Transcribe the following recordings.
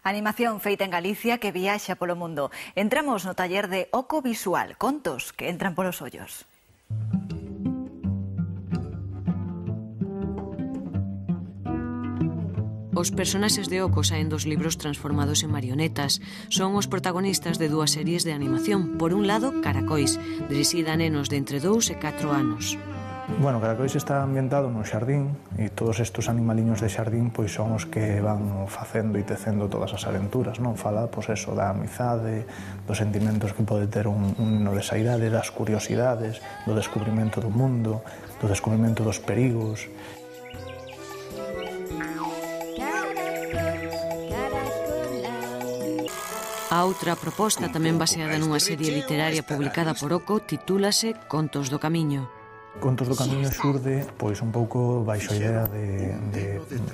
Animación feita en Galicia que viaxa polo mundo. Entramos no taller de Oco Visual, contos que entran polos ollos. Os personaxes de Oco saen dos libros transformados en marionetas. Son os protagonistas de dúas series de animación. Por un lado, Caracois, dirixida a nenos de entre 2 e 4 anos. Bueno, Caracois está ambientado no xardín e todos estes animaliños de xardín pois son os que van facendo e tecendo todas as aventuras, non? Fala, pois eso, da amizade, dos sentimentos que pode ter un neno desa idade, das curiosidades, do descubrimento do mundo, do descubrimento dos perigos. A outra proposta, tamén baseada nunha serie literaria publicada por Oco, titúlase Contos do Camiño. Contos do Camiño xurde pois un pouco baixo a idea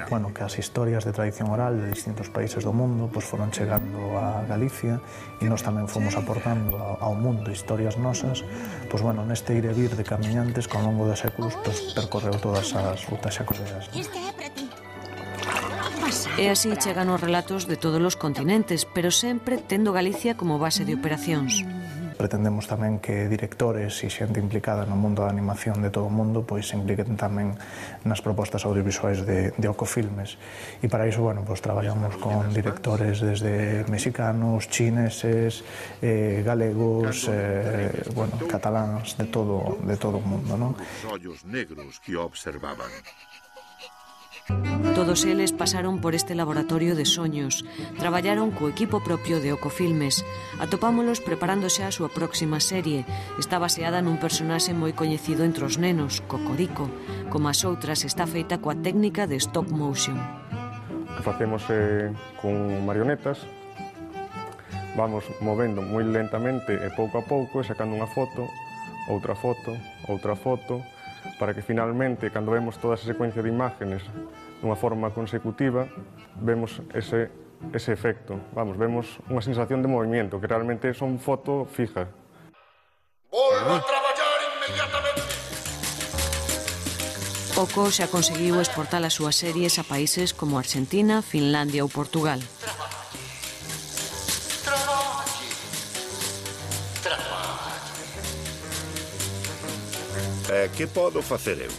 bueno, que as historias de tradición oral de distintos países do mundo pois foron chegando a Galicia e nós tamén fomos aportando ao mundo historias nosas, pois bueno, neste ir e vir de camiñantes que ao longo de séculos pois percorreu todas as rutas xacoleras. E así chegan os relatos de todos os continentes, pero sempre tendo Galicia como base de operacións. Pretendemos tamén que directores e xente implicada no mundo da animación de todo o mundo pois se impliquen tamén nas propostas audiovisuais de Ocofilmes. E para iso, bueno, pois traballamos con directores desde mexicanos, chineses, galegos, bueno, cataláns, de todo o mundo, non? Os ollos negros que observaban. Todos eles pasaron por este laboratorio de soños. Traballaron co equipo propio de Ocofilmes. Atopámolos preparando xa a súa próxima serie. Está baseada nun personaxe moi coñecido entre os nenos, Cocorico. Como as outras, está feita coa técnica de stop motion. O que facemos con marionetas, vamos movendo moi lentamente e pouco a pouco e sacando unha foto, outra foto, para que finalmente, cando vemos toda esa secuencia de imágenes dunha forma consecutiva, vemos ese efecto. Vamos, vemos unha sensación de movimiento, que realmente son foto fija. Volvo a traballar inmediatamente! Oco xa conseguiu exportar as súas series a países como Argentina, Finlandia ou Portugal. Que podo facer eu?